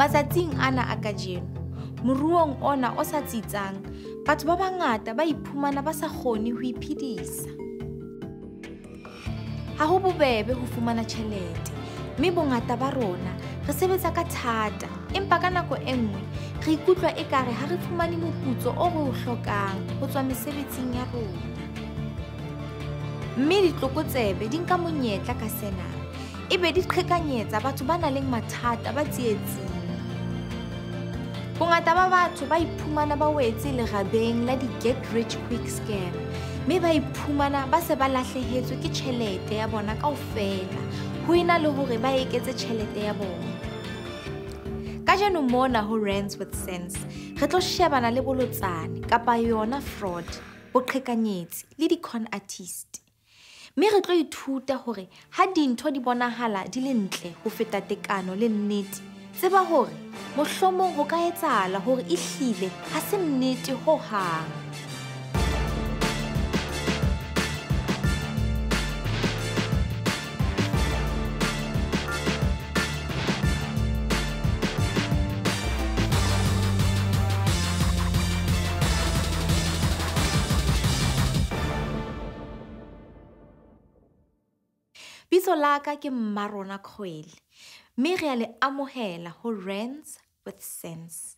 Matsatsing ana a kajeno, moruong ona o sa tsitsang, batho ba bangata ba iphumana ba sa kgone ho iphedisa. Ha ho bobebe ho fumana tjhelete, mme bongata ba rona re sebetsa ka thata, empa ka nako e nngwe re ikutlwa ekare ha re fumane moputso o re o hlokang ho tswa mesebetsing ya rona. Mme ditlokotsebe di nka monyetla ka sena, ebe di qhekanyetsa batho ba nang le mathata ba tsietsing. Bongata ba batho ba iphumana ba wetse lerabeng la di-get rich quick scam, mme ba iphumana ba se ba lahlehetswe ke tjhelete ya bona kaofela, ho ena le hore ba eketse tjhelete ya bona. Kajeno mona ho Rands with Sense, re tlo shebana le bolotsane kapa yona fraud, boqhekanyetsi le di-con artist. Mme re tlo ithuta hore ha dintho di bonahala di le ntle ho feta tekano le nnete, tseba hore mohlomong ho ka etsahala hore ehlile ha se nnete ho hang. Bitso laka ke Mmarona Kgwele, mme re a le amohela ho Rands with Sense.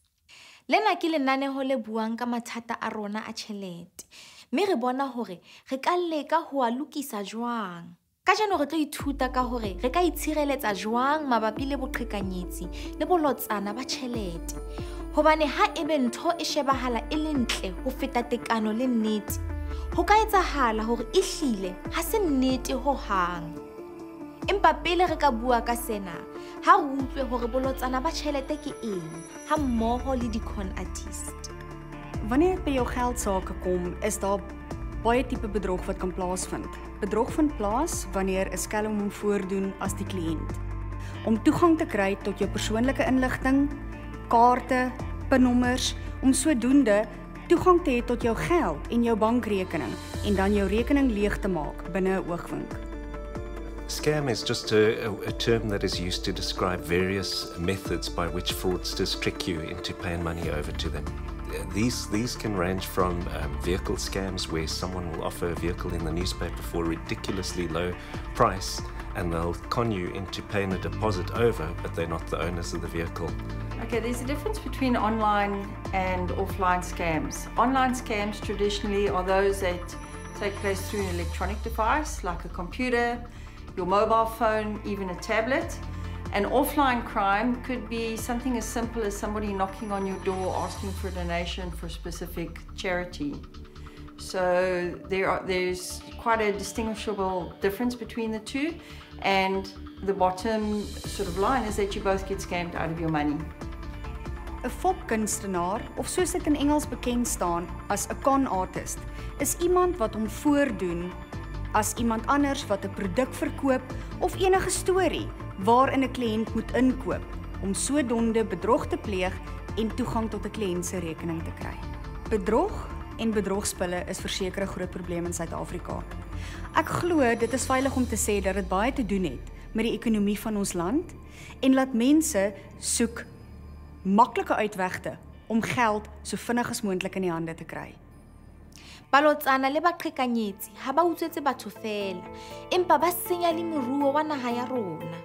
Lena ke lenaneo le buang ka mathata a rona a tjhelete, mme re bona hore re ka leka ho a lokisa jwang. Kajeno re tlo ithuta ka hore re ka itshireletsa jwang mabapi le boqhekanyetsi le bolotsana ba tjhelete. Hobane ha ebe ntho e shebahala e le ntle ho feta tekano le nnete, ho ka etsahala hore ehlile ha se nnete ho hang. Empa pele re ka bua ka sena, ha re utlwe hore bolotsana ba tjhelete ke eng, ha mmoho le di-con artist. Wanneer dit by jou geldsaake kom, is daar baie tipe bedrog wat kan plaasvind. Bedrog vind plaas wanneer 'n skelm hom voordoen as die kliënt, om toegang te kry tot jou persoonlike inligting, kaarte, pinnommers, om sodoende toegang te hê tot jou geld en jou bankrekening en dan jou rekening leeg te maak binne 'n oogwink. Scam is just a term that is used to describe various methods by which fraudsters trick you into paying money over to them. These can range from vehicle scams, where someone will offer a vehicle in the newspaper for a ridiculously low price, and they'll con you into paying a deposit over, but they're not the owners of the vehicle. Okay, there's a difference between online and offline scams. Online scams traditionally are those that take place through an electronic device like a computer, your mobile phone, even a tablet. And offline crime could be something as simple as somebody knocking on your door asking for a donation for a specific charity. So there's quite a distinguishable difference between the two, and the bottom sort of line is that you both get scammed out of your money. 'n Fopkunstenaar, of soos dit in Engels bekend staan as 'n con artist, is iemand wat hom voordoen as iemand anders wat 'n produk verkoop of enige storie waarin 'n kliënt moet inkoop om sodoende bedrog te pleeg en toegang tot 'n kliënt se rekening te kry. Bedrog en bedrogspille is verseker 'n groot probleem in Suid-Afrika. Ek glo dit is veilig om te sê dat dit baie te doen het met die ekonomie van ons land en laat mense soek maklike uitwegte om geld so vinnig as moontlik in die hande te kry. Balotsana le baqhekanyetsi ha ba utswetse batho fela, empa ba senya le moruo wa naha ya rona.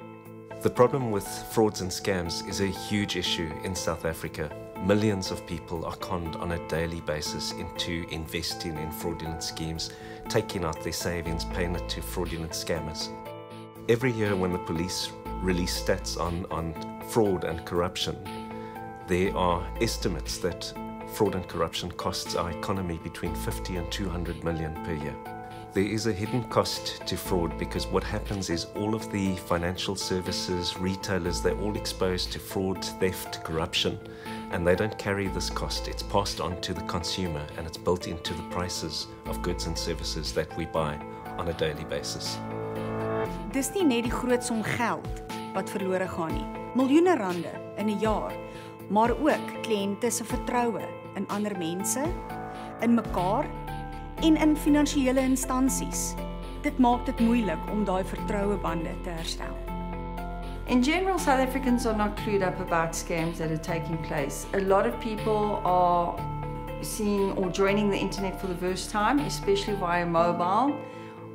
The problem with frauds and scams is a huge issue in South Africa. Millions of people are conned on a daily basis into investing in fraudulent schemes, taking out their savings, paying it to fraudulent scammers. Every year when the police release stats on fraud and corruption, there are estimates that fraud and corruption costs our economy between 50 and 200 million per year. There is a hidden cost to fraud because what happens is all of the financial services, retailers, they're all exposed to fraud, theft, corruption, and they don't carry this cost. It's passed on to the consumer and it's built into the prices of goods and services that we buy on a daily basis. Dis nie net die groot som geld wat verlore gaan nie. Miljoene rande in 'n jaar, maar ook kliënte se vertroue in ander mense, in mekaar en in finansiële instansies. Dit maak dit moeilik om daai vertroue bande te herstel. In general, South Africans are not clued up about scams that are taking place. A lot of people are seeing or joining the internet for the first time, especially via mobile.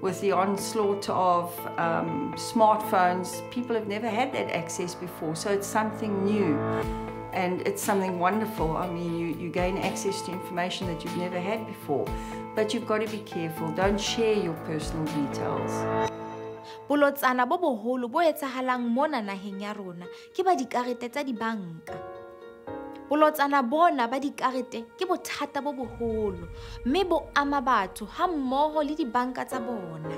With the onslaught of smartphones, people have never had that access before, so it's something new and it's something wonderful. I mean, you gain access to information that you've never had before, but you've got to be careful. Don't share your personal details. Bolotsana bo boholo bo etsahalang mona naheng ya rona ke ba dikarete tsa dibanka. Bolotsana bona ba dikarete ke bothata bo boholo mme bo ama batho ha mmoho le dibanka tsa bona.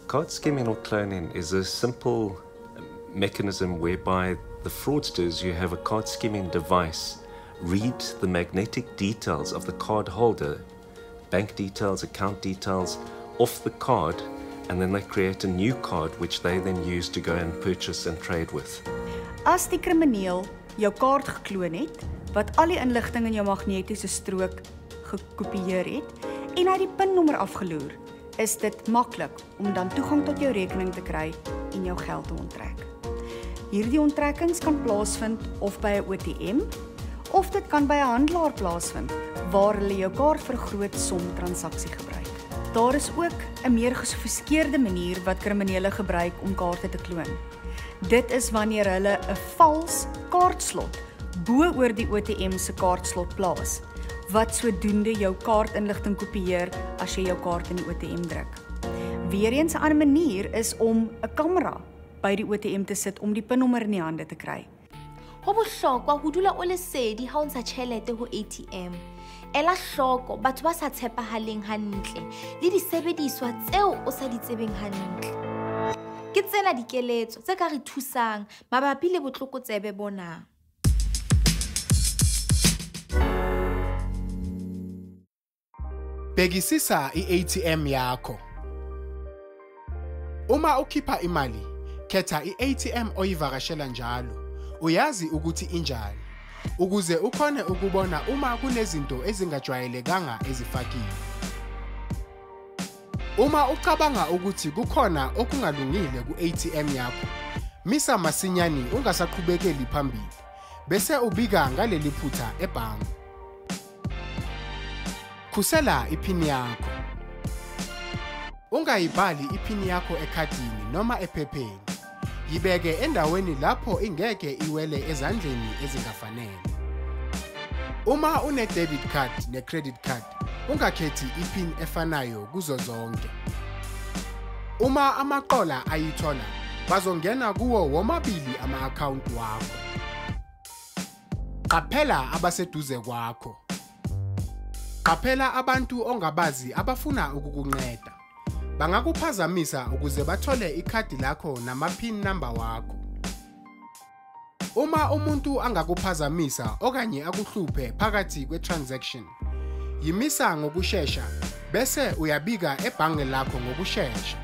Card skimming or cloning is a simple mechanism whereby the fraudsters who have a card skimming device read the magnetic details of the card holder, bank details, account details, off the card, and then they create a new card which they then use to go and purchase and trade with. As die krimineel jou kaart gekloon het, wat al die inligting in jou magnetiese strook gekopieer het en hy die pinnommer afgeloer, is dit maklik om dan toegang tot jou rekening te kry en jou geld te onttrek. Hierdie onttrekkings kan plaasvind of by 'n ATM of dit kan by 'n handelaar plaasvind waar hulle jou kaart vir 'n groot som transaksie gebruik. Daar is ook 'n meer gesofistikeerde manier wat kriminele gebruik om kaarte te kloon. Dit is wanneer hulle 'n vals kaartslot bo-oor die ATM se kaartslot plaas, wat sodoende jou kaartinligting kopieer as jy jou kaart in die ATM druk. Weereens 'n ander manier is om 'n kamera by die ATM te sit om die pinnommer in die hande te kry. Ho bohlokwa ho dula o lesedi ha o ntsha tjhelete ho ATM. Ela hloko batho ba sa tshepahaleng hantle le disebediswa tseo o sa di tsebeng hantle. Ke tsena dikeletso tse ka re thusang mabapi le botlokotsebe bona. Bhekisisa i-ATM yakho. Uma ukhipha imali, khetha i-ATM oyivakashela njalo. Uyazi ukuthi injani, ukuze ukhone ukubona uma kunezinto ezingajwayelekanga ezifakiwe. Uma ucabanga ukuthi kukhona okungalungile ku-ATM yakho, misa masinyane ungasaqhubekeli phambili, bese ubika ngaleli phutha ebhange. Khusela iphini yakho. Ungayibhali iphini yakho ekhadini noma ephepheni. Yibeke endaweni lapho ingeke iwele ezandleni ezingafanele. Uma une debit card ne credit card, ungakhethi iphini efanayo kuzo zonke. Uma amaqola ayithola, bazongena kuwo womabili ama-account wakho. Qaphela abaseduze kwakho. Qaphela abantu ongabazi abafuna ukukunqeda. Bangakuphazamisa ukuze bathole ikhadi lakho nama-PIN number wakho. Uma umuntu angakuphazamisa okanye akuhluphe phakathi kwe-transaction, yimisa ngokushesha bese uyabika ebhange lakho ngokushesha.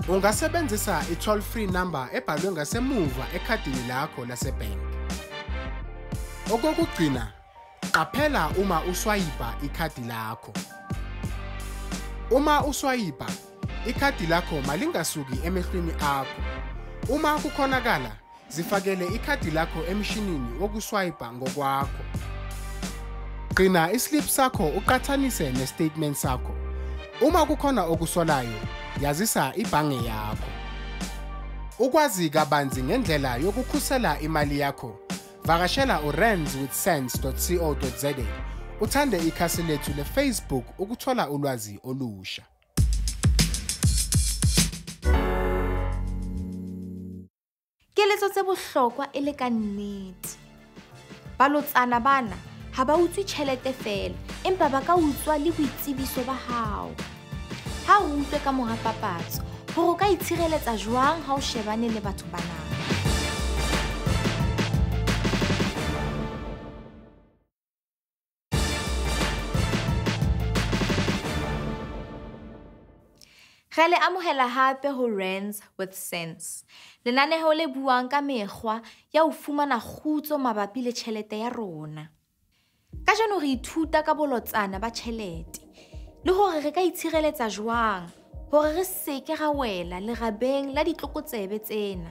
Ungasebenzisa i-toll-free number ebhalwe ngasemuva ekhadini lakho lasebhank. Okokugcina, qaphela uma uswayipa ikhadi lakho. Uma uswayipa, ikhadi lakho malingasuki emehlweni akho. Uma kukhonakala, zifakele ikhadi lakho emshinini wokuswayipa ngokwakho. Gcina islip sakho uqhathanise nestatement sakho. Uma kukhona okusolayo, yazisa ibhange yakho. Ukwazi kabanzi ngendlela yokukhusela imali yakho, vakashela rands.co.za. Uthande ikhasi lethu le-Facebook ukuthola ulwazi olusha. Keletso tse bohlokwa e le ka nnete. Balotsana bana ha ba utswe tjhelete fela, empa ba ka utswa le boitsebiso ba hao. Ha o utlwe ka mora papatso, hore o ka itshireletsa jwang ha o shebane le batho bana. Re le amohela hape ho Rands with Sense. Lenaneo le buang ka mekgwa ya ho fumana kgutso mabapi le tjhelete ya rona. Kajeno re ithuta ka bolotsana ba tjhelete le hore re ka itshireletsa jwang hore re se ke ra wela lerabeng la ditlokotsebe tsena.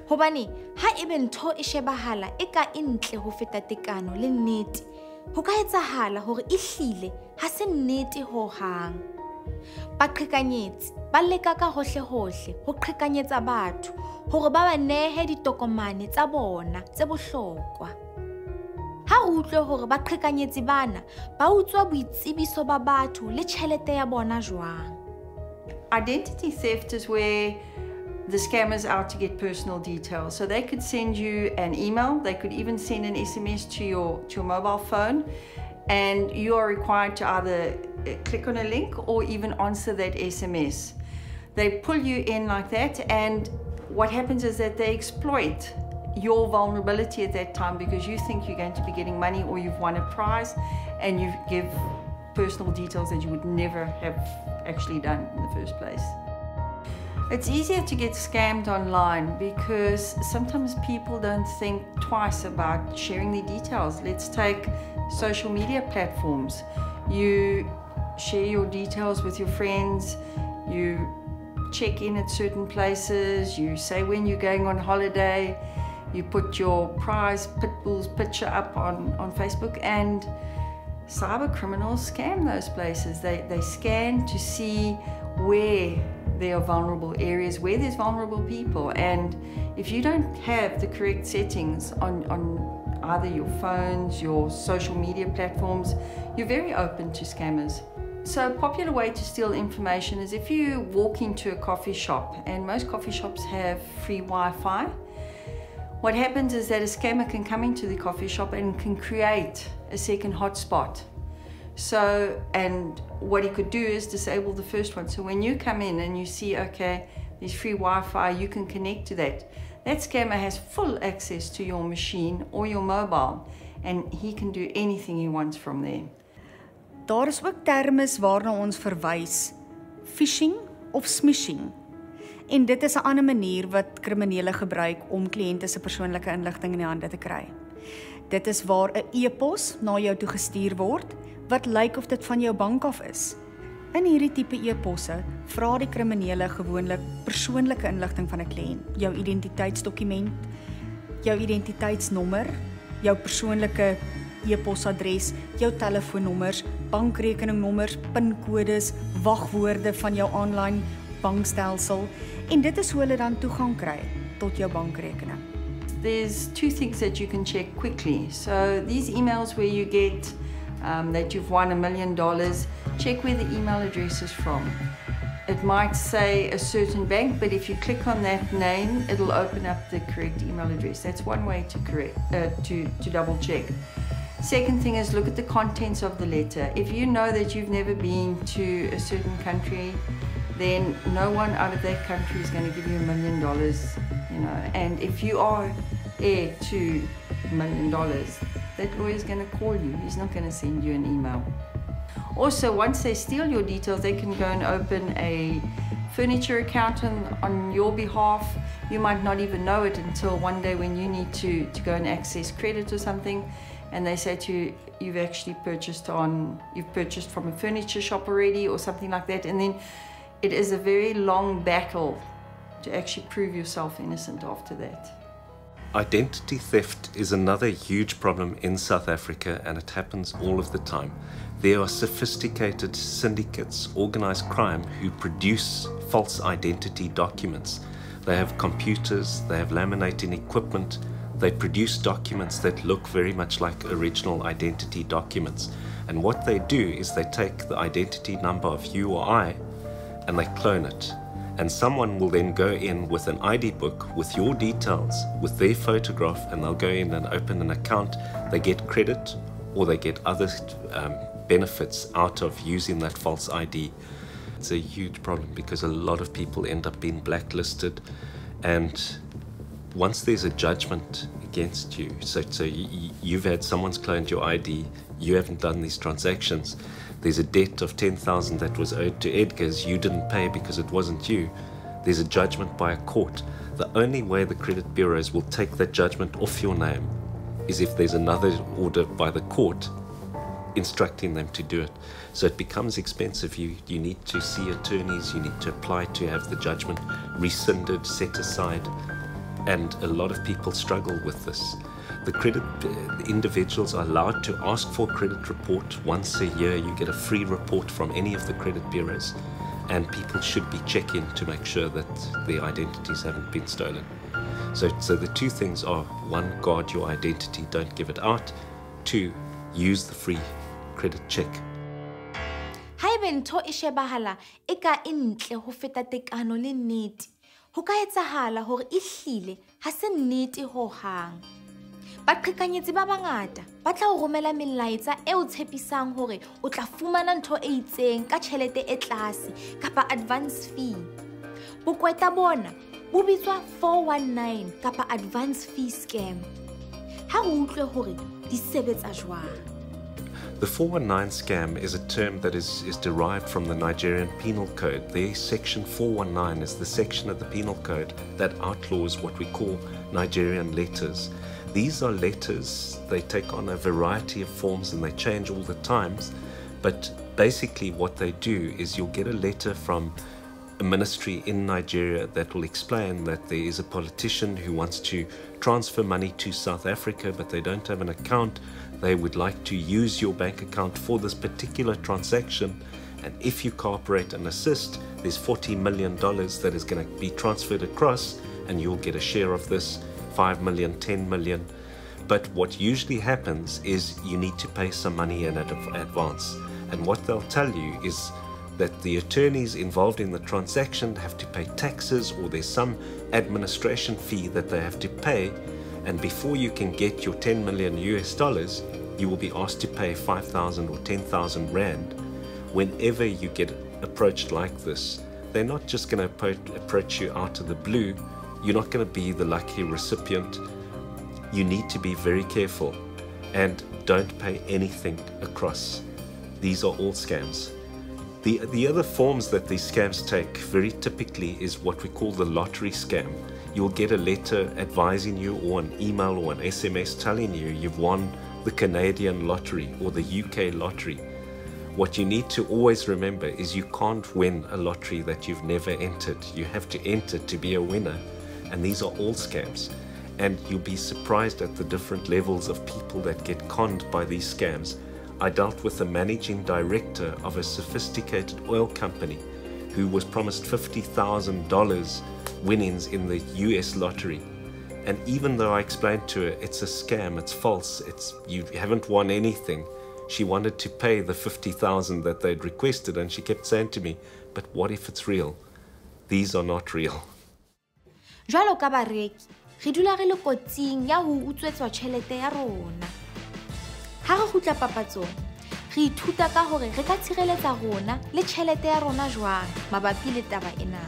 Hobane ha ebe ntho e shebahala e ka ntle ho feta tekano le nnete, ho ka etsahala hore ehlile ha se nnete ho hang. Baqhekanyetsi ba leka ka hohle hohle ho qhekanyetsa batho hore ba ba nehe ditokomane tsa bona tse bohlokwa. Ha o utlwe hore baqhekanyetsi bana ba utswa boitsebiso ba batho le tjhelete ya bona jwang. Identity theft is where the scammers out to get personal details. So they could send you an email, they could even send an SMS to your mobile phone, and you are required to either click on a link or even answer that SMS. They pull you in like that, and what happens is that they exploit your vulnerability at that time because you think you're going to be getting money or you've won a prize, and you give personal details that you would never have actually done in the first place. It's easier to get scammed online because sometimes people don't think twice about sharing their details. Let's take social media platforms. You share your details with your friends, you check in at certain places, you say when you're going on holiday, you put your prize pitbull's picture up on Facebook, and cyber criminals scam those places. They scan to see where there are vulnerable areas, where there's vulnerable people, and if you don't have the correct settings on either your phones, your social media platforms, you're very open to scammers. So a popular way to steal information is if you walk into a coffee shop, and most coffee shops have free Wi-Fi. What happens is that a scammer can come into the coffee shop and can create a second hotspot. So, and what he could do is disable the first one. So when you come in and you see, okay, there's free Wi-Fi, you can connect to that. That scammer has full access to your machine or your mobile, and he can do anything he wants from there. Daar is ook termes waarna ons verwys: phishing of smishing. En dit is 'n ander manier wat kriminele gebruik om kliënte se persoonlike inligting in die hande te kry. Dit is waar 'n e-pos na jou toe gestuur word wat lyk of dit van jou bank af is. In hierdie tipe e-posse vra die kriminele gewoonlik persoonlike inligting van 'n kliënt, jou identiteitsdokument, jou identiteitsnommer, jou persoonlike e-posadres, jou telefoonnommers, bankrekeningnommers, pinkodes, wagwoorde van jou aanlyn bankstelsel, en dit is hoe hulle dan toegang kry tot jou bankrekening. There's two things that you can check quickly. So these emails where you get that you've won $1 million, check where the email address is from. It might say a certain bank, but if you click on that name, it'll open up the correct email address. That's one way to double check. Second thing is look at the contents of the letter. If you know that you've never been to a certain country, then no one out of that country is going to give you $1 million, you know. And if you are heir to $1 million, that lawyer is going to call you. He's not going to send you an email. Also, once they steal your details, they can go and open a furniture account on your behalf. You might not even know it until one day when you need to go and access credit or something, and they say to you, you've actually purchased from a furniture shop already or something like that, and then it is a very long battle to actually prove yourself innocent after that. Identity theft is another huge problem in South Africa, and it happens all of the time. There are sophisticated syndicates, organized crime, who produce false identity documents. They have computers, they have laminating equipment, they produce documents that look very much like original identity documents. And what they do is they take the identity number of you or I and they clone it. And someone will then go in with an ID book with your details, with their photograph, and they'll go in and open an account. They get credit or they get other benefits out of using that false ID. It's a huge problem because a lot of people end up being blacklisted, and once there's a judgment against you, so you've had someone's cloned your ID, you haven't done these transactions, there's a debt of 10,000 that was owed to Edgar's, you didn't pay because it wasn't you, there's a judgment by a court. The only way the credit bureaus will take that judgment off your name is if there's another order by the court instructing them to do it. So it becomes expensive. You need to see attorneys, you need to apply to have the judgment rescinded, set aside. and a lot of people struggle with this. The individuals are allowed to ask for a credit report once a year. You get a free report from any of the credit bureaus, and people should be checking to make sure that their identities haven't been stolen. So the two things are: one, guard your identity, don't give it out; two, use the free credit check. Haebe ntho e shebahala e ka ntle ho feta tekano le nnete, ho ka etsahala hore e hlile ha se nnete ho hang. Baqhekanyetsi ba bangata ba tla o romela melaetsa e o tshepisang hore o tla fumana ntho e itseng ka tjhelete e tlase kapa advance fee. Bokweta bona bo bitswa 419 kapa advance fee scam. Ha o utlwe hore di sebetsa jwang? The 419 scam is a term that is derived from the Nigerian Penal Code. Their section 419 is the section of the Penal Code that outlaws what we call Nigerian letters. These are letters, they take on a variety of forms and they change all the times, but basically what they do is you'll get a letter from a ministry in Nigeria that will explain that there is a politician who wants to transfer money to South Africa, but they don't have an account. They would like to use your bank account for this particular transaction, and if you cooperate and assist, there's $40 million that is going to be transferred across, and you'll get a share of this, 5 million, 10 million. But what usually happens is you need to pay some money in advance, and what they'll tell you is that the attorneys involved in the transaction have to pay taxes, or there's some administration fee that they have to pay, and before you can get your 10 million US dollars, you will be asked to pay 5,000 or 10,000 Rand. Whenever you get approached like this, they're not just going to approach you out of the blue. You're not going to be the lucky recipient. You need to be very careful and don't pay anything across. These are all scams. The other forms that these scams take very typically is what we call the lottery scam. You'll get a letter advising you, or an email or an SMS telling you you've won the Canadian lottery or the UK lottery. What you need to always remember is you can't win a lottery that you've never entered. You have to enter to be a winner, and these are all scams. And you'll be surprised at the different levels of people that get conned by these scams. I dealt with the managing director of a sophisticated oil company who was promised $50,000 winnings in the US lottery. And even though I explained to her, it's a scam, it's false, you haven't won anything, she wanted to pay the 50,000 that they'd requested, and she kept saying to me, but what if it's real? These are not real. Jwalo ka bareki, re dula re le kotsing ya ho utswetswa tjhelete ya rona. Ha re kgutla papatsong, re ithuta ka hore re ka tshireletsa rona le tjhelete ya rona jwang mabapi le taba ena.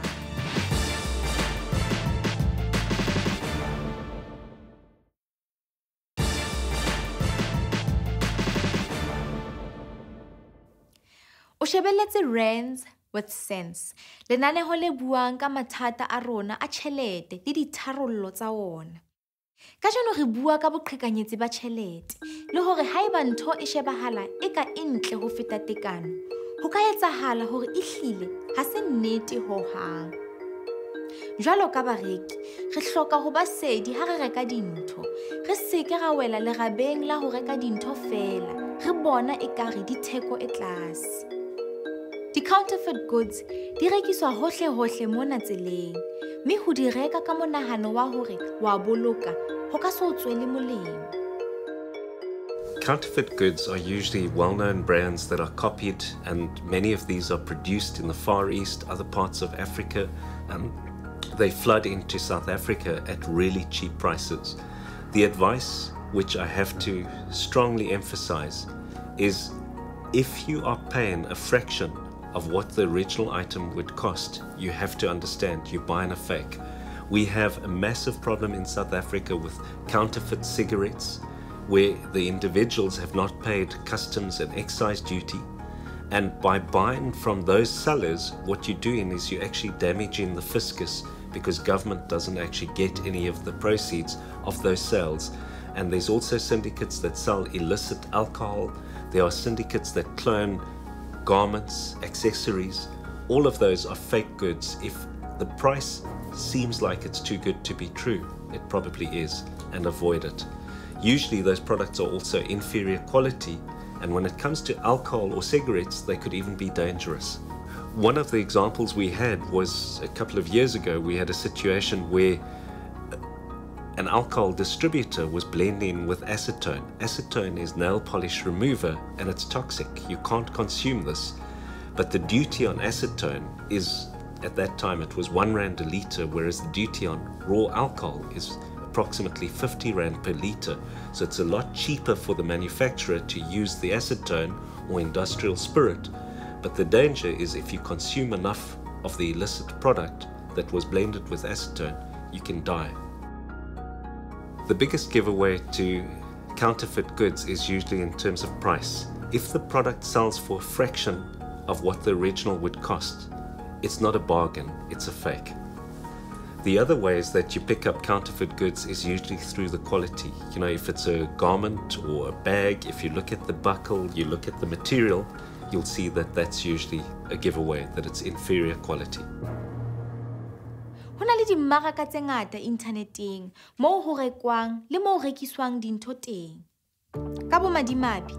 O shebelletse Rands with sense. Lenaneho le buang ka mathata a rona a tjhelete le ditharollo tsa ona. Ka jeno re bua ka boqhekanyetsi ba tjhelete le hore haeba ntho e shebahala e ka ntle ho feta tekano, ho ka etsahala hore e hlile ha se nnete ho hang. Jwalo ka bareki, re hloka ho ba sedi ha re reka dintho. Re seke ra wela lerabeng la ho reka dintho fela, re bona ekare di theko e tlase. Di-counterfeit goods di rekiswa hohle mona tseleng, mme ho di reka ka monahano wa hore wa boloka ho ka se o tswele molemo. Counterfeit goods are usually well-known brands that are copied, and many of these are produced in the Far East, other parts of Africa. They flood into South Africa at really cheap prices. The advice, which I have to strongly emphasize, is if you are paying a fraction of what the original item would cost, you have to understand you're buying a fake. We have a massive problem in South Africa with counterfeit cigarettes, where the individuals have not paid customs and excise duty, and by buying from those sellers, what you're doing is you're actually damaging the fiscus, because government doesn't actually get any of the proceeds of those sales. And there's also syndicates that sell illicit alcohol. There are syndicates that clone garments, accessories. All of those are fake goods. If the price seems like it's too good to be true, it probably is, and avoid it. Usually those products are also inferior quality, and when it comes to alcohol or cigarettes, they could even be dangerous. One of the examples we had was a couple of years ago. We had a situation where an alcohol distributor was blending with acetone. Acetone is nail polish remover and it's toxic. You can't consume this. But the duty on acetone is, at that time it was 1 rand a litre, whereas the duty on raw alcohol is approximately 50 rand per litre. So it's a lot cheaper for the manufacturer to use the acetone or industrial spirit. But the danger is if you consume enough of the illicit product that was blended with acetone, you can die. The biggest giveaway to counterfeit goods is usually in terms of price. If the product sells for a fraction of what the original would cost, it's not a bargain, it's a fake. The other ways that you pick up counterfeit goods is usually through the quality. You know, if it's a garment or a bag, if you look at the buckle, you look at the material, you'll see that that's usually a giveaway, that it's inferior quality. Ho na le dimmaraka tse ngata inthaneteng moo ho rekwang le moo rekiswang dintho teng. Ka bomadimabe,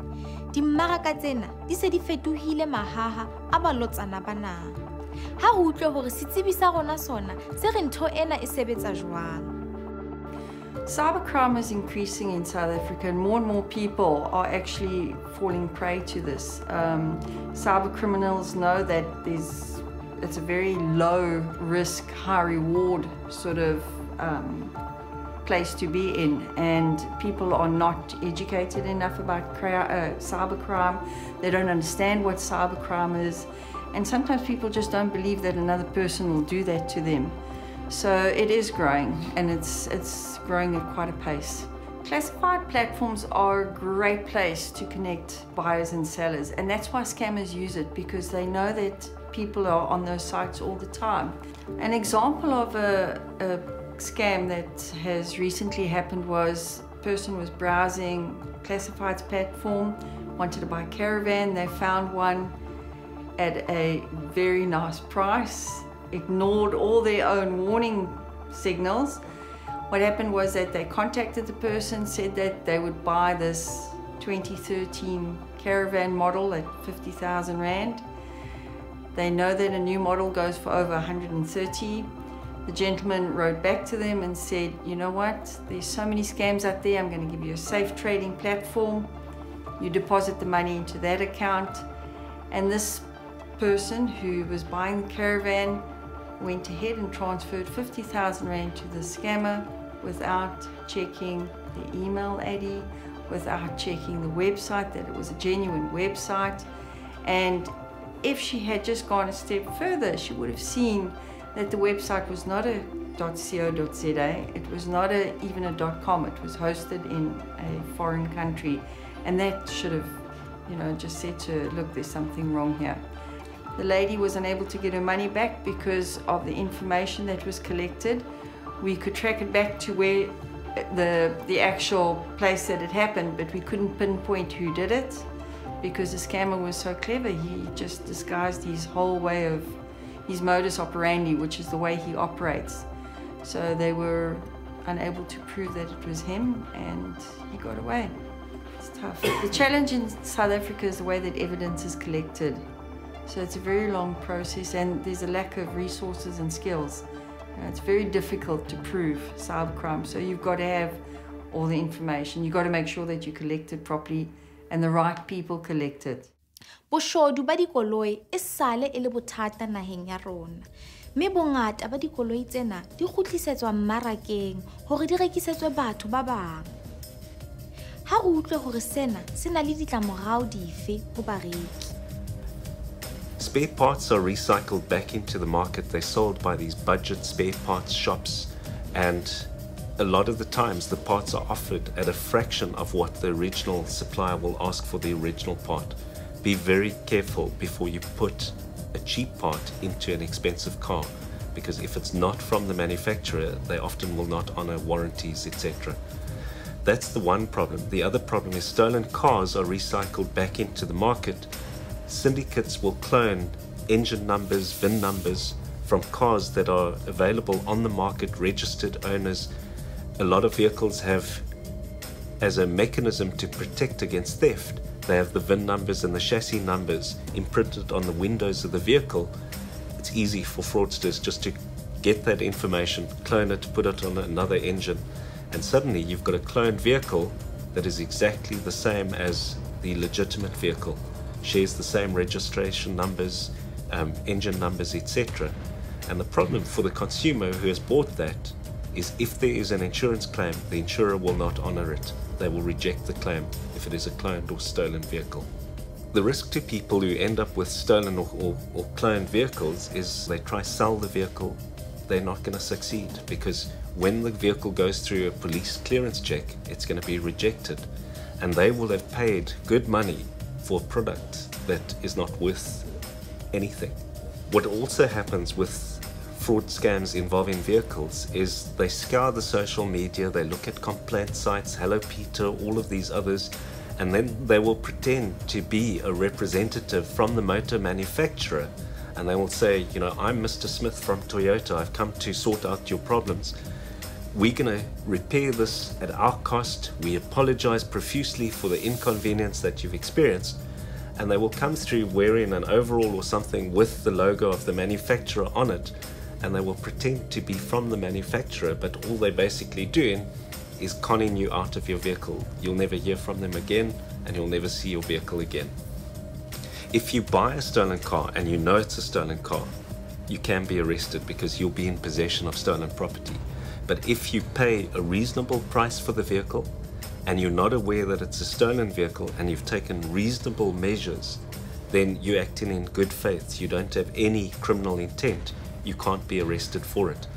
dimmaraka tsena di se di fetohile mahaha a balotsana ba naha. Ha re utlwe hore setsebi sa rona sona se re ntho ena e sebetsa jwang. Cybercrime is increasing in South Africa, and more people are actually falling prey to this. Cyber criminals know that it's a very low risk, high reward sort of place to be in, and people are not educated enough about cybercrime. They don't understand what cybercrime is, and sometimes people just don't believe that another person will do that to them. So it is growing, and it's growing at quite a pace. Classified platforms are a great place to connect buyers and sellers, and that's why scammers use it, because they know that people are on those sites all the time. An example of a scam that has recently happened was a person was browsing classifieds platform, wanted to buy a caravan. They found one at a very nice price, ignored all their own warning signals. What happened was that they contacted the person, said that they would buy this 2013 caravan model at 50,000 Rand. They know that a new model goes for over 130. The gentleman wrote back to them and said, you know what, there's so many scams out there, I'm going to give you a safe trading platform. You deposit the money into that account. And this person who was buying the caravan went ahead and transferred 50,000 Rand to the scammer without checking the email ID, without checking the website, that it was a genuine website. And if she had just gone a step further, she would have seen that the website was not a .co.za, it was not even a .com, it was hosted in a foreign country. And that should have, just said to her, look, there's something wrong here. The lady was unable to get her money back because of the information that was collected. We could track it back to where the actual place that it happened, but we couldn't pinpoint who did it because the scammer was so clever. He just disguised his whole way of his modus operandi, which is the way he operates. So they were unable to prove that it was him, and he got away. It's tough. The challenge in South Africa is the way that evidence is collected. So it's a very long process, and there's a lack of resources and skills. It's very difficult to prove cybercrime, so you've got to have all the information. You've got to make sure that you collect it properly and the right people collect it. Boshodu ba dikoloi e sale e le bothata naheng ya rona. Mme bongata ba dikoloi tsena di kgutlisetswa mmarakeng hore di rekisetswe batho ba bang. Ha re utlwe hore sena se na le ditlamorao dife ho bareki. Spare parts are recycled back into the market. They're sold by these budget spare parts shops, and a lot of the times the parts are offered at a fraction of what the original supplier will ask for the original part. Be very careful before you put a cheap part into an expensive car, because if it's not from the manufacturer, they often will not honor warranties, etc. That's the one problem. The other problem is stolen cars are recycled back into the market. Syndicates will clone engine numbers, VIN numbers from cars that are available on the market, registered owners. A lot of vehicles have, as a mechanism to protect against theft, they have the VIN numbers and the chassis numbers imprinted on the windows of the vehicle. It's easy for fraudsters just to get that information, clone it, put it on another engine, and suddenly you've got a cloned vehicle that is exactly the same as the legitimate vehicle, shares the same registration numbers, engine numbers, etc. And the problem for the consumer who has bought that is if there is an insurance claim, the insurer will not honor it. They will reject the claim if it is a cloned or stolen vehicle. The risk to people who end up with stolen or cloned vehicles is they try to sell the vehicle, they're not going to succeed, because when the vehicle goes through a police clearance check, it's going to be rejected, and they will have paid good money for a product that is not worth anything. What also happens with fraud scams involving vehicles is they scour the social media, they look at complaint sites, Hello Peter, all of these others, and then they will pretend to be a representative from the motor manufacturer, and they will say, you know, I'm Mr. Smith from Toyota, I've come to sort out your problems. We're going to repair this at our cost. We apologize profusely for the inconvenience that you've experienced. And they will come through wearing an overall or something with the logo of the manufacturer on it, and they will pretend to be from the manufacturer, but all they're basically doing is conning you out of your vehicle. You'll never hear from them again, and you'll never see your vehicle again. If you buy a stolen car and you know it's a stolen car, you can be arrested because you'll be in possession of stolen property. But if you pay a reasonable price for the vehicle and you're not aware that it's a stolen vehicle and you've taken reasonable measures, then you're acting in good faith. You don't have any criminal intent. You can't be arrested for it.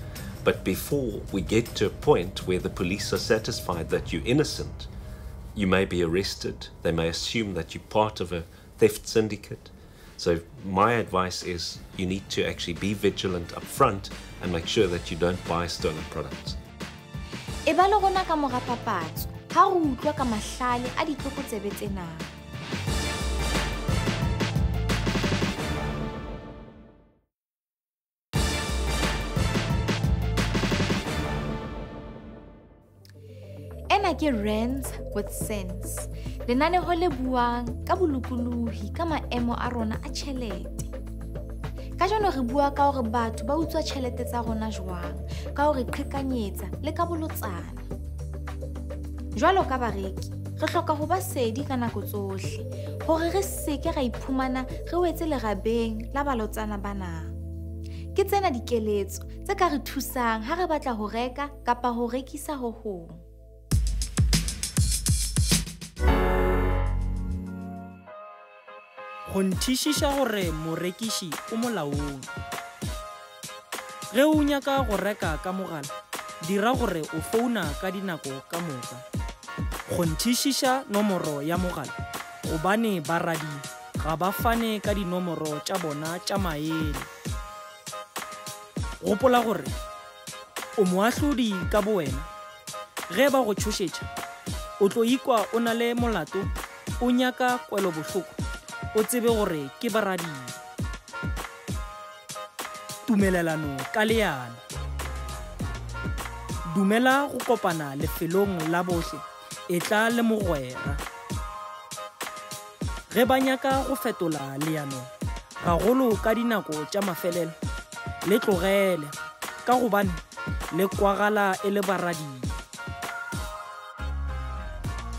But before we get to a point where the police are satisfied that you're innocent, you may be arrested. They may assume that you're part of a theft syndicate. So my advice is you need to actually be vigilant up front and make sure that you don't buy stolen products. E ba le rona ka mora papatso ha re utlwa ka mahlale a ditlokotsebe tsena. Ena ke Rands with sense. Lenaneo le buang ka bolokolohi ka maemo a rona a tjhelete. Ka jano re bua ka hore batho ba utswa tjhelete tsa rona jwang, ka hore qhekanyetsa le ka bolotsana. Jwalo ka bareki, re hloka ho ba sedi ka nako tsohle hore re seke ra iphumana re wetse lerabeng la balotsana bana. Ke tsena dikeletso tse ka re thusang ha re batla ho reka kapa ho rekisa ho hong. Go ntšhišiša gore morekiši o molaong. Ge o nyaka go reka ka mogala, dira gore o founa ka dinako ka moka. Go ntšhišiša nomoro ya mogala, gobane baradi ga ba fane ka dinomoro tša bona tša maele. Gopola gore o moahlodi ka bowena. Ge ba go tšhošetša, o tlo ikwa o na le molato, o nyaka kwelo bohloko, o tsebe gore ke baradi. Tumelelano ka leano. Dumela go kopana lefelong la bohle, e tla le mogwera. Ge ba nyaka go fetola leano, gagolo ka dinako tša mafelelo, le tlogele, ka gobane le kwagala e le baradi.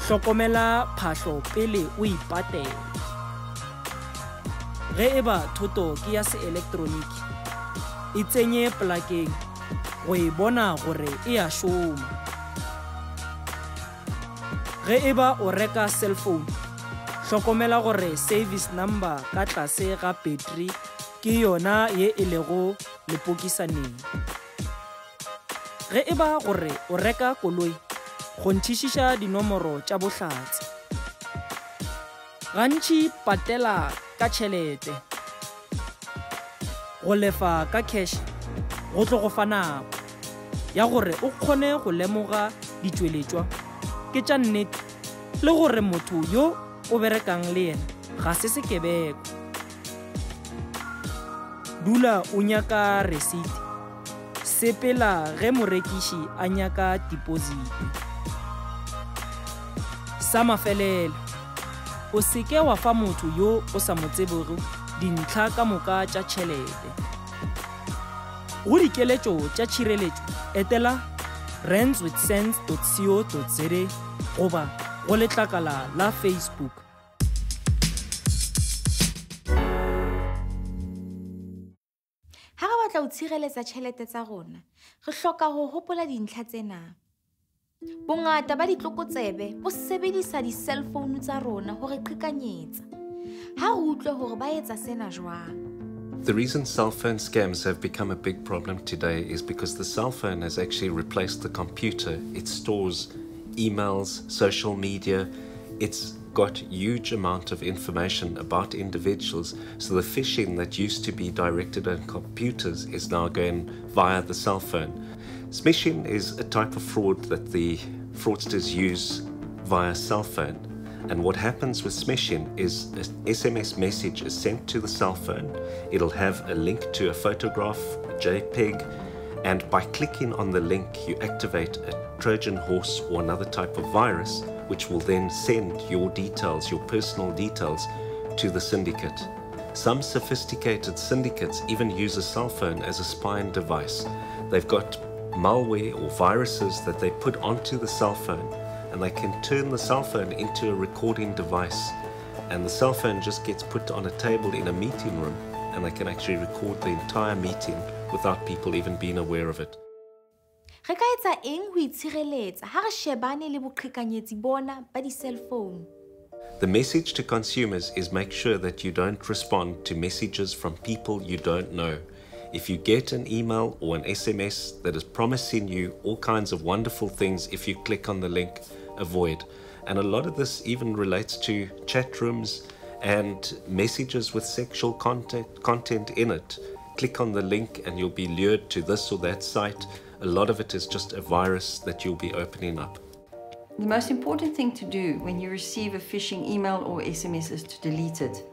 Hlokomela phahlo pele o ipatela. Ge eba thoto ke ya se-elektroniki, e tsenye plakeng, go e bona gore e a šoma. Ge eba o reka cellphone, hlokomela gore service number ka tlase ga battery ke yona ye e lego lepokisaneng. Ge eba gore o reka koloi, go ntšhišiša dinomoro tša bohlatse. Gantši patela ka tšhelete. Go lefa ka cash go tlo go fa nako ya gore o kgone go lemoga ditšweletšwa ke tša nnete le gore motho yo o berekang le yena ga se sekebeko. dula o nyaka receipt, sepela ge morekiši a nyaka deposit. Sa mafelelo, o seke wa fa motho yo o sa mo tsebego dintlha ka moka tša tšhelete. Go dikeletšo tša tšhireletšo, etela randswithsense.co.za goba go letlakala la Facebook. Ha re batla ho tshireletsa tjhelete tsa rona, re hloka ho hopola dintlha tsena. Bongata ba ditlokotsebe bo sebedisa di-cellphone tsa rona hore qhekanyetsa. Ha re utlwe hore ba etsa sena jwang. The reason cell phone scams have become a big problem today is because the cell phone has actually replaced the computer. It stores emails, social media. It's got huge amount of information about individuals. So the phishing that used to be directed at computers is now going via the cell phone. Smishing is a type of fraud that the fraudsters use via cell phone. And what happens with smishing is an SMS message is sent to the cell phone. It'll have a link to a photograph, a JPEG, and by clicking on the link, you activate a Trojan horse or another type of virus, which will then send your details, your personal details, to the syndicate. Some sophisticated syndicates even use a cell phone as a spying device. They've got malware or viruses that they put onto the cell phone, and they can turn the cell phone into a recording device, and the cell phone just gets put on a table in a meeting room, and they can actually record the entire meeting without people even being aware of it. Re ka etsa eng ho itshireletsa ha re shebane le boqhekanyetsi bona ba di-cellphone? The message to consumers is make sure that you don't respond to messages from people you don't know. If you get an email or an SMS that is promising you all kinds of wonderful things, if you click on the link, avoid. And a lot of this even relates to chat rooms and messages with sexual content in it. Click on the link and you'll be lured to this or that site. A lot of it is just a virus that you'll be opening up. The most important thing to do when you receive a phishing email or SMS is to delete it.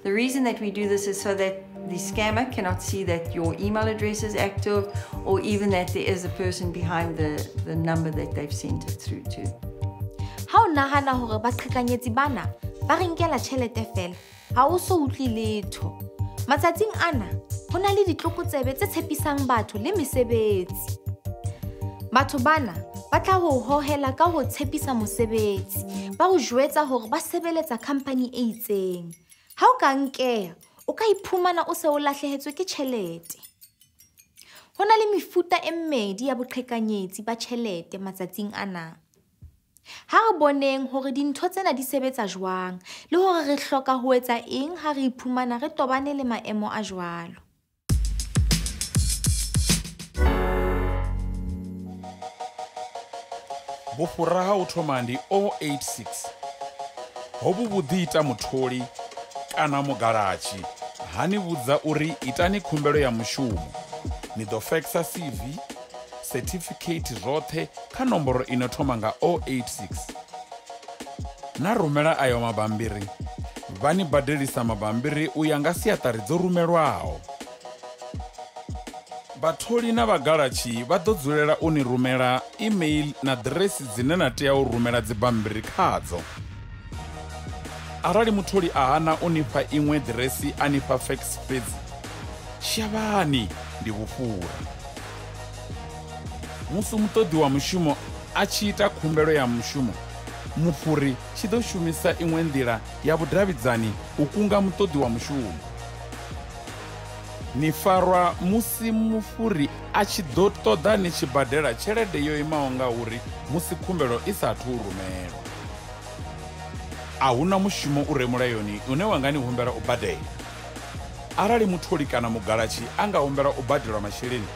The reason that we do this is so that the scammer cannot see that your email address is active, or even that there is a person behind the number that they've sent it through to. Ha o nahana hore baqhekanyetsi bana ba re nkela tjhelete fela, ha o so utlwe letho. Matsatsing ana ho na le ditlokotsebe tse tshepisang batho le mesebetsi. Batho bana ba tla ho hohela ka ho tshepisa mosebetsi, ba ho jwetsa hore ba sebeletsa company e itseng. Ha o ka nkeha, o ka iphumana o se o lahlehetswe ke tjhelete. Ho na le mefuta e mmedi ya boqhekanyetsi ba tjhelete matsatsing ana. Ha re boneng hore dintho tsena di sebetsa jwang, le hore re hloka ho etsa eng ha re iphumana re tobane le maemo a jwalo. Bofora ha o thoma ndi 086 ho vhuḓi ita mutholi kana mugalatshi hani vhudza uri itani khumbelo ya mushumo, ni ḓo faxa CV, certificate zwoṱhe kha nomboro ino thoma nga 086. Na rumela ayo mabambiri, vani badelisa mabambiri u ya nga siaṱari dzo rumelwaho. Batholi na vhagalatshi vha ḓo dzulela u ni rumela email na ḓiresi dzine na tea u rumela dzibambiri khadzo. Arali mutholi a hana u nifha iṅwe ḓiresi a nifha fax fhedzi, shavhani ndi vhufhura. Musi muṱoḓi wa mushumo a tshi ita khumbelo ya mushumo, mufhuri tshi ḓo shumisa iṅwe nḓila ya vhudavhidzani u kunga muṱoḓi wa mushumo. Ni farwa musi mufhuri a tshi ḓo ṱoḓa ni tshi badela tshelede yo imaho nga uri musi khumbelo i saathu u rumelwa. A huna mushumo u re mulayoni une wa nga ni humbela u badela. Arali mutholi kana mugalatshi a nga humbela u badelwa masheleni,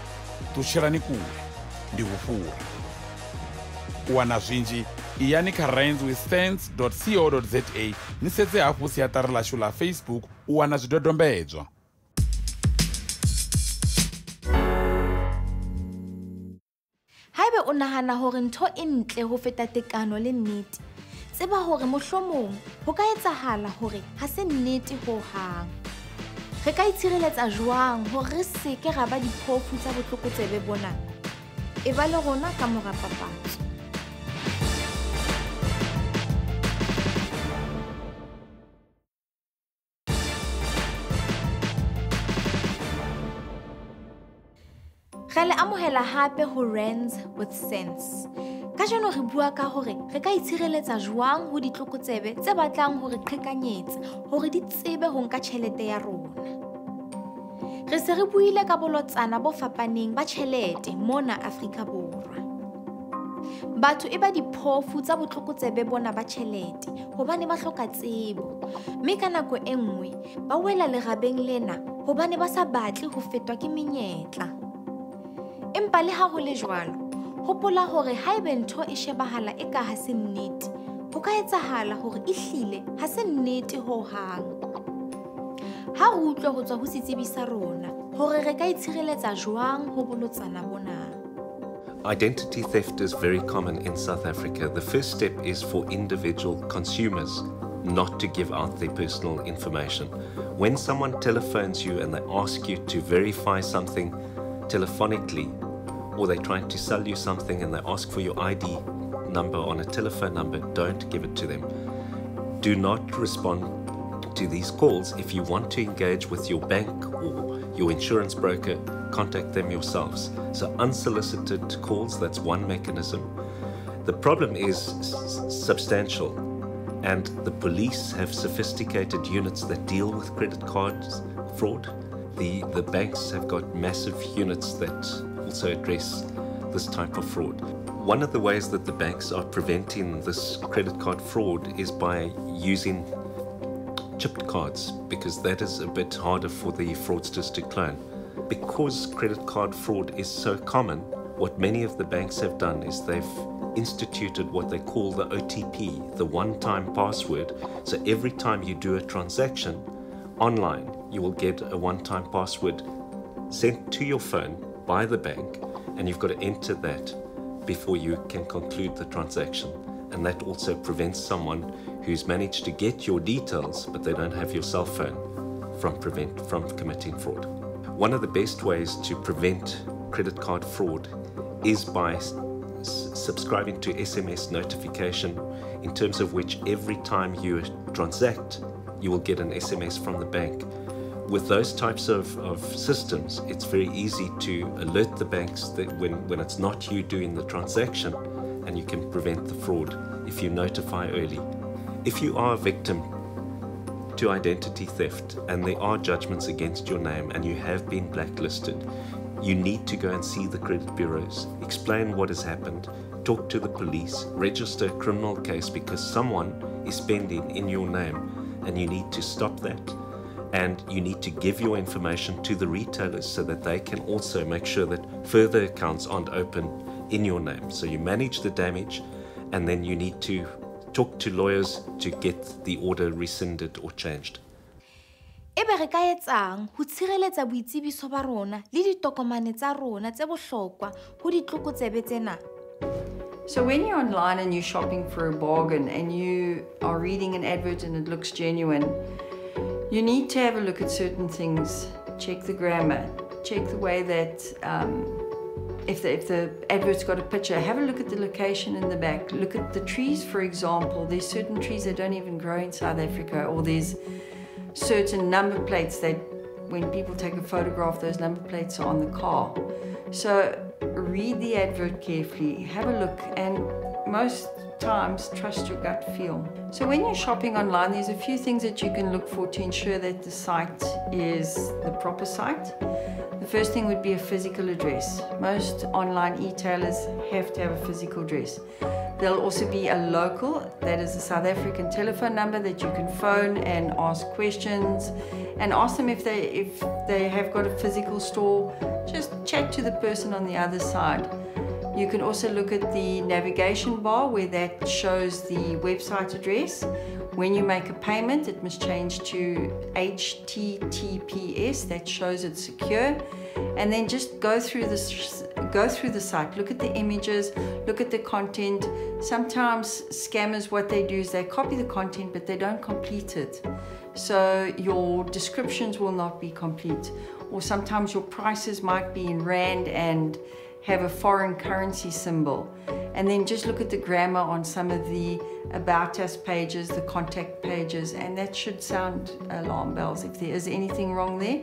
ṱutshelani kule, ndi vhufhura. U wana zwinzhi, iyani kha randswithsense.co.za ni sedze hafhu siaṱari ḽashu ḽa Facebook u wana zwidodombedzwa. Haebe o nahana hore ntho e ntle ho feta tekano le nnete, tseba hore mohlomong ho ka etsahala hore ha se nnete ho hang. Re ka itshireletsa jwang hore re se ke ra ba diphofu tsa botlokotsebe bona? E ba le rona ka mora papatso. Re le amohela hape ho Rands with Sense. Ka jeno re bua ka hore re ka itshireletsa jwang ho ditlokotsebe tse batlang hore qhekanyetsa hore di tsebe ho nka tjhelete ya rona. Re se re buile ka bolotsana bo fapaneng ba tjhelete mona Afrika Borwa. Batho e ba diphofu tsa botlokotsebe bona ba tjhelete hobane ba hloka tsebo, mme ka nako e nngwe ba wela lerabeng lena hobane ba sa batle ho fetwa ke menyetla. Empa le ha ho le jwalo, hopola hore haebe ntho e shebahala eka ha se nnete, ho ka etsahala hore ehlile ha se nnete ho hang. Ha re utlwe ho tswa ho setsebi sa rona hore re ka itshireletsa jwang ho bolotsana bona. Identity theft is very common in South Africa. The first step is for individual consumers not to give out their personal information. When someone telephones you and they ask you to verify something telephonically, or they're trying to sell you something and they ask for your ID number on a telephone number, don't give it to them. Do not respond to these calls. If you want to engage with your bank or your insurance broker, contact them yourselves. So unsolicited calls, that's one mechanism. The problem is substantial, and the police have sophisticated units that deal with credit card fraud. The banks have got massive units that also address this type of fraud. One of the ways that the banks are preventing this credit card fraud is by using chipped cards, because that is a bit harder for the fraudsters to clone. Because credit card fraud is so common, what many of the banks have done is they've instituted what they call the OTP, the one-time password. So every time you do a transaction online, you will get a one-time password sent to your phone by the bank, and you've got to enter that before you can conclude the transaction. And that also prevents someone who's managed to get your details but they don't have your cell phone from committing fraud. One of the best ways to prevent credit card fraud is by subscribing to SMS notification, in terms of which every time you transact, you will get an SMS from the bank. With those types of systems, it's very easy to alert the banks that when it's not you doing the transaction, and you can prevent the fraud if you notify early. If you are a victim to identity theft and there are judgments against your name and you have been blacklisted, you need to go and see the credit bureaus, explain what has happened, talk to the police, register a criminal case because someone is spending in your name, and you need to stop that. And you need to give your information to the retailers so that they can also make sure that further accounts aren't open in your name. So you manage the damage, and then you need to talk to lawyers to get the order rescinded or changed. Ebe re ka etsang ho tshireletsa boitsebiso ba rona le ditokomane tsa rona tse bohlokwa ho ditlokotsebe tsena? So when you're online and you're shopping for a bargain and you are reading an advert and it looks genuine, you need to have a look at certain things. Check the grammar, check the way that if the advert's got a picture, have a look at the location in the back. Look at the trees, for example. There's certain trees that don't even grow in South Africa, or there's certain number plates that when people take a photograph, those number plates are on the car. So read the advert carefully, have a look, and most times trust your gut feel. So when you're shopping online, there's a few things that you can look for to ensure that the site is the proper site. The first thing would be a physical address. Most online e-tailers have to have a physical address. There'll also be a local, that is a South African telephone number that you can phone and ask questions, and ask them if they have got a physical store. Just chat to the person on the other side. You can also look at the navigation bar where that shows the website address. When you make a payment, it must change to HTTPS, that shows it's secure. And then just go through the site, look at the images, look at the content. Sometimes scammers, what they do is they copy the content, but they don't complete it. so your descriptions will not be complete. Or sometimes your prices might be in Rand and have a foreign currency symbol. And then just look at the grammar on some of the About Us pages, the contact pages, and that should sound alarm bells if there is anything wrong there.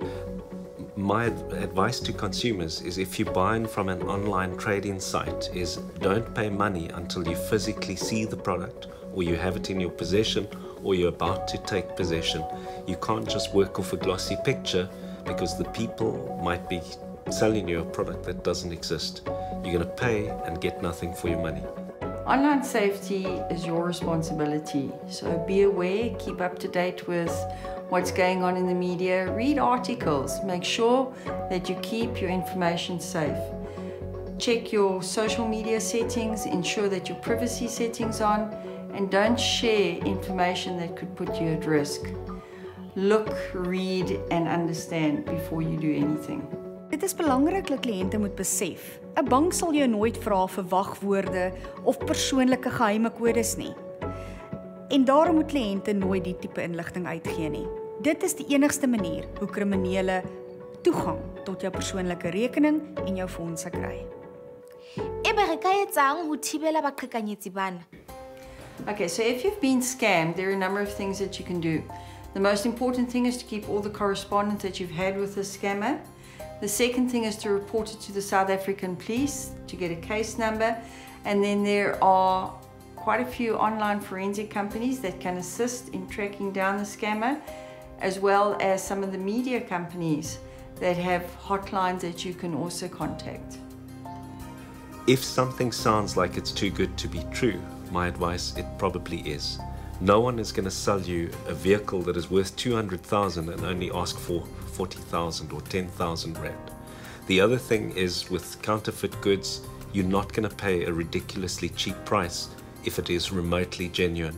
My advice to consumers is if you're buying from an online trading site is don't pay money until you physically see the product or you have it in your possession or you're about to take possession. You can't just work off a glossy picture because the people might be selling you a product that doesn't exist. You're going to pay and get nothing for your money. Online safety is your responsibility, so be aware, keep up to date with what's going on in the media, read articles, make sure that you keep your information safe. Check your social media settings, ensure that your privacy settings on, and don't share information that could put you at risk. Look, read and understand before you do anything. Dit is belangrik dat kliënte moet besef. 'n Bank sal jou nooit vra vir wagwoorde of persoonlike geheime kodes nie. En daarom moet kliënte nooit die tipe inligting uitgee nie. Dit is die enigste manier hoe kriminele toegang tot jou persoonlike rekening en jou fondse kry. Ebe re ka etsang ho thibela baqhekanyetsi bana? Okay, so if you've been scammed, there are a number of things that you can do. The most important thing is to keep all the correspondence that you've had with the scammer. The second thing is to report it to the South African police to get a case number. And then there are quite a few online forensic companies that can assist in tracking down the scammer, as well as some of the media companies that have hotlines that you can also contact. If something sounds like it's too good to be true, my advice, it probably is. No one is going to sell you a vehicle that is worth 200,000 and only ask for 40,000 or 10,000 Rand. The other thing is with counterfeit goods, you're not going to pay a ridiculously cheap price if it is remotely genuine.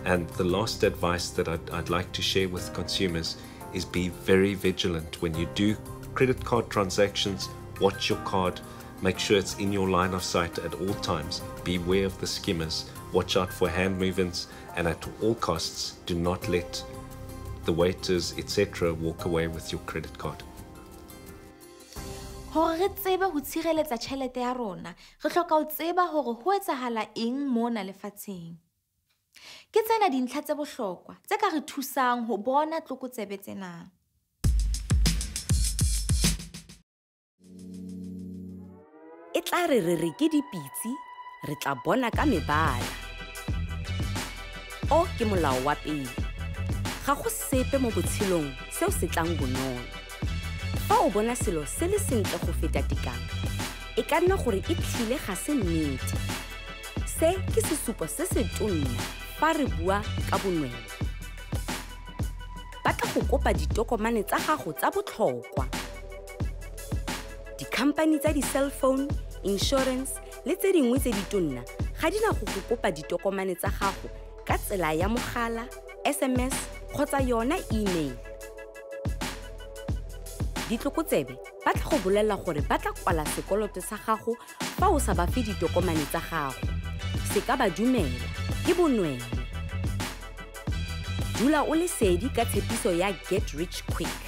And the last advice that I'd like to share with consumers is be very vigilant. When you do credit card transactions, watch your card, make sure it's in your line of sight at all times. Beware of the skimmers, watch out for hand movements, and at all costs, do not let the waiters, etc. walk away with your credit card. Hore re tsebe ho tshireletsa tjhelete ya rona, re hloka ho tseba hore ho etsahala eng mona lefatsheng. Ke tsena dintlha tse bohlokwa tse ka re thusang ho bona tlokotsebe tsena. E tla re ke dipitsi, re tla bona ka mebala. O ke molao wa pele. Ga go sepe mo botshelong seo se tlang bonolo. Fa o bona selo se le sentle go feta tekano, e ka nna gore e tlile ga se nnete. Se ke sesupo se se tonna fa re bua ka bonweng. Ba tla go kopa ditokomane tsa gago tsa botlhokwa. Di-company tsa di-cell phone, insurance, le tse dingwe tse di tonna ga di na go go kopa ditokomane tsa gago ka tsela ya mogala, SMS, kgotsa yona email. Ditlokotsebe ba tla go bolela gore ba tla kwala sekoloto sa gago fa o sa ba fe ditokomane tsa gago. Se ka ba dumela ke bonweng. Dula o le sedi ka tshepiso ya get rich quick.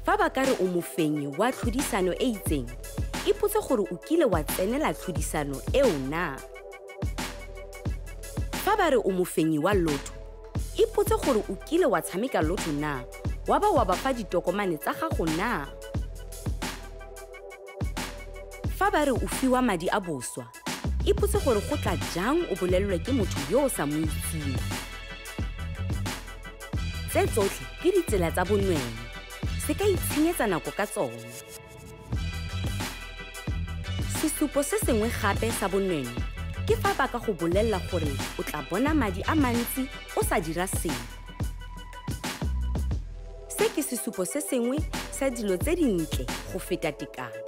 Fa ba ka re o mofenyi wa tlhodisano e itseng, ipotse gore o kile wa tsenela tlhodisano eo na. Fa ba re o mofenyi wa lotto, ipotse gore o kile wa tshameka lotto na, wa ba fa ditokomane tsa gago na. Fa ba re o fiwa madi a boswa, ipotse gore go tla jang o bolelelwe ke motho yo o sa mo itseng. Tse tsotlhe ke ditsela tsa bonweng, se ka itshenyetsa nako ka tsone. Sesupo se sengwe gape sa bonweng ke fa ba ka go bolelela gore o tla bona madi a mantsi o sa dira seng. Se ke sesupo se sengwe sa dilo tse dintle go feta tekano.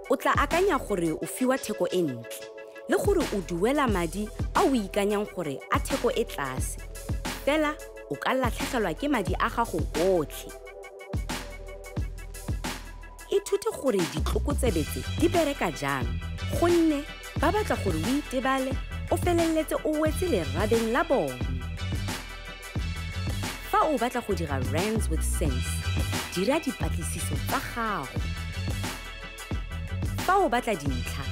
O tla akanya gore o fiwa theko e ntle le gore o duela madi a o ikanyang gore a theko e tlase. Fela o ka latlhegelwa ke madi a gago otlhe. Ithute gore ditlokotsebe tse di bereka jang, gonne ba batla gore o itebale o felelletse o wetse lerabeng la bone. Fa o batla go dira Rands with sense, dira dipatlisiso tsa gago. Fa o batla dintlha,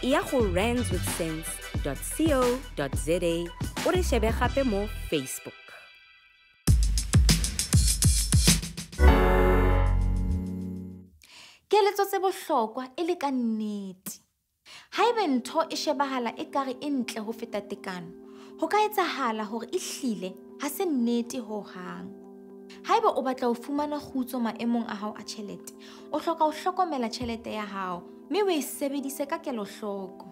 e ya go randswithsense.co.za o re shebe gape mo Facebook. Keletso tse bohlokwa e le ka nnete. Haebe ntho e shebahala e kare e ntle ho feta tekano, ho ka etsahala hore e hlile ha se nnete ho hang. Haeba o batla ho fumana kgutso maemong a hao a tjhelete, o hloka ho hlokomela tjhelete ya hao, mme o e sebedise ka kelohloko.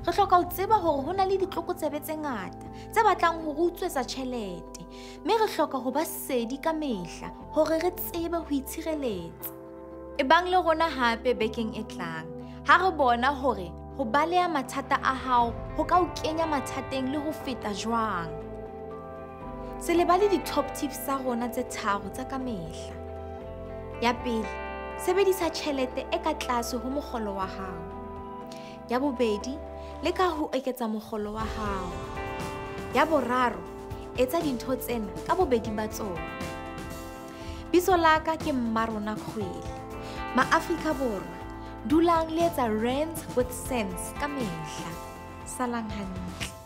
Re hloka ho tseba hore ho na le ditlokotsebe tse ngata tse batlang ho re utswetsa tjhelete, mme re hloka ho ba sedi ka mehla hore re tsebe ho itshireletsa. Ebang le rona hape bekeng e tlang, ha re bona hore ho baleha mathata a hao ho ka o kenya mathateng le ho feta jwang. Se lebale di-top tips tsa rona tse tharo tsa ka mehla. Ya pele, sebedisa tjhelete e ka tlase ho mokgolo wa hao. Ya bobedi, leka ho eketsa mokgolo wa hao. Ya boraro, etsa dintho tsena ka bobedi ba tsona. Bitso la ka ke Mmarona Kgwele. Ma-Afrika Borwa, dulang le etsa Rands with sense ka mehla. Salang hantle.